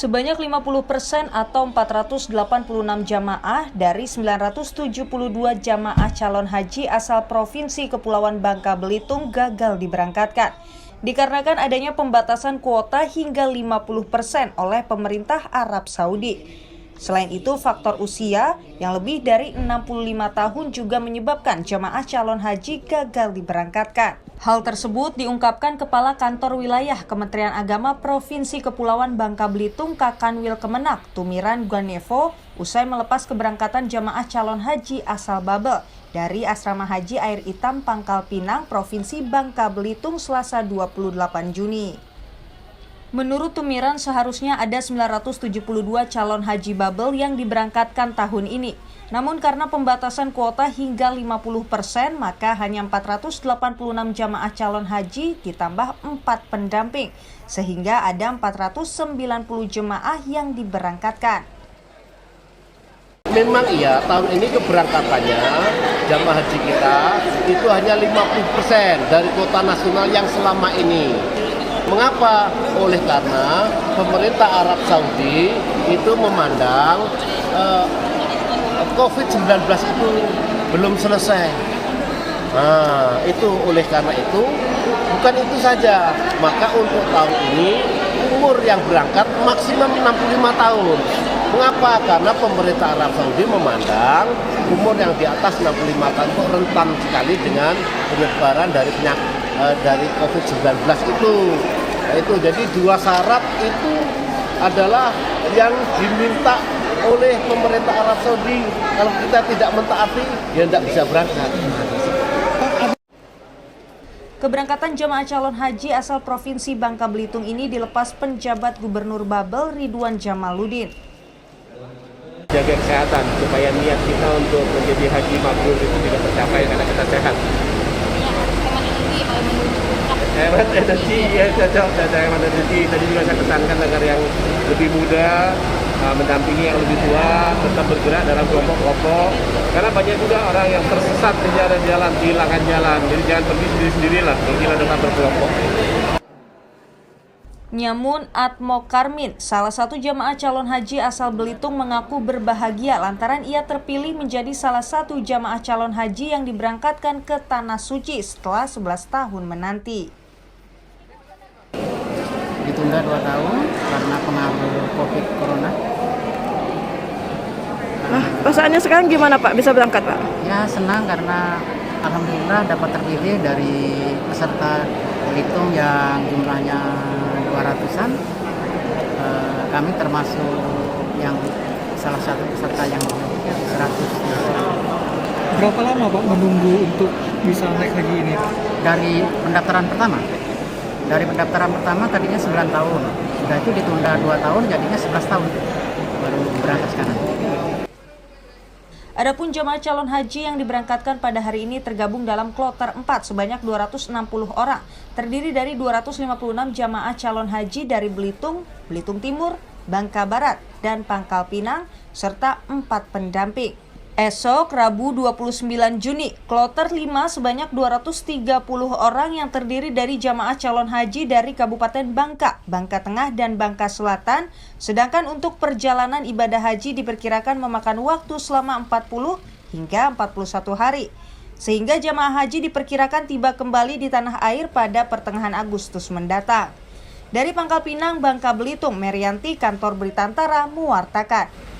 Sebanyak 50% atau 486 jamaah dari 972 jamaah calon haji asal Provinsi Kepulauan Bangka Belitung gagal diberangkatkan. Dikarenakan adanya pembatasan kuota hingga 50% oleh pemerintah Arab Saudi. Selain itu, faktor usia yang lebih dari 65 tahun juga menyebabkan jamaah calon haji gagal diberangkatkan. Hal tersebut diungkapkan Kepala Kantor Wilayah Kementerian Agama Provinsi Kepulauan Bangka Belitung Kakanwil Kemenak, Tumiran Guanevo, usai melepas keberangkatan jamaah calon haji asal Babel dari Asrama Haji Air Hitam Pangkal Pinang, Provinsi Bangka Belitung, Selasa 28 Juni. Menurut Tumiran, seharusnya ada 972 calon haji Babel yang diberangkatkan tahun ini. Namun karena pembatasan kuota hingga 50%, maka hanya 486 jamaah calon haji ditambah 4 pendamping, sehingga ada 490 jemaah yang diberangkatkan. Memang iya, tahun ini keberangkatannya jamaah haji kita itu hanya 50% dari kuota nasional yang selama ini. Mengapa? Oleh karena pemerintah Arab Saudi itu memandang COVID-19 itu belum selesai. Nah, itu oleh karena itu, bukan itu saja. Maka untuk tahun ini, umur yang berangkat maksimum 65 tahun. Mengapa? Karena pemerintah Arab Saudi memandang umur yang di atas 65 tahun itu rentan sekali dengan penyebaran dari COVID-19 itu. Itu jadi dua syarat itu adalah yang diminta oleh pemerintah Arab Saudi. Kalau kita tidak mentaati, ya tidak bisa berangkat. Keberangkatan jemaah calon haji asal Provinsi Bangka Belitung ini dilepas penjabat Gubernur Babel Ridwan Jamaluddin. Jaga kesehatan supaya niat kita untuk menjadi haji mabrur itu tidak tercapai karena kita sehat. Hemat energi, ya cocok, hemat energi. Tadi juga saya pesankan agar yang lebih muda mendampingi yang lebih tua, tetap bergerak dalam kelompok-kelompok. Karena banyak juga orang yang tersesat di jalan, kehilangan jalan. Jadi jangan pergi sendiri-sendirilah, pergilah tetap berkelompok. Nyamun Atmo Karmin, salah satu jamaah calon haji asal Belitung, mengaku berbahagia lantaran ia terpilih menjadi salah satu jamaah calon haji yang diberangkatkan ke Tanah Suci setelah 11 tahun menanti. Ditunda 2 tahun karena pengaruh COVID Corona. Nah, perasaannya sekarang gimana Pak? Bisa berangkat Pak? Ya senang karena alhamdulillah dapat terpilih dari peserta Belitung yang jumlahnya 200-an. Kami termasuk yang salah satu peserta yang 100. Berapa lama Pak menunggu untuk bisa naik haji ini? Dari pendaftaran pertama. Dari pendaftaran pertama tadinya 9 tahun. Sudah itu ditunda 2 tahun jadinya 11 tahun. Baru berangkat sekarang. Adapun jemaah calon haji yang diberangkatkan pada hari ini tergabung dalam kloter 4 sebanyak 260 orang, terdiri dari 256 jamaah calon haji dari Belitung, Belitung Timur, Bangka Barat, dan Pangkal Pinang, serta 4 pendamping. Esok Rabu 29 Juni, kloter 5 sebanyak 230 orang yang terdiri dari jamaah calon haji dari Kabupaten Bangka, Bangka Tengah, dan Bangka Selatan. Sedangkan untuk perjalanan ibadah haji diperkirakan memakan waktu selama 40 hingga 41 hari. Sehingga jamaah haji diperkirakan tiba kembali di tanah air pada pertengahan Agustus mendatang. Dari Pangkal Pinang, Bangka Belitung, Merianti, Kantor Berita Antara, mewartakan.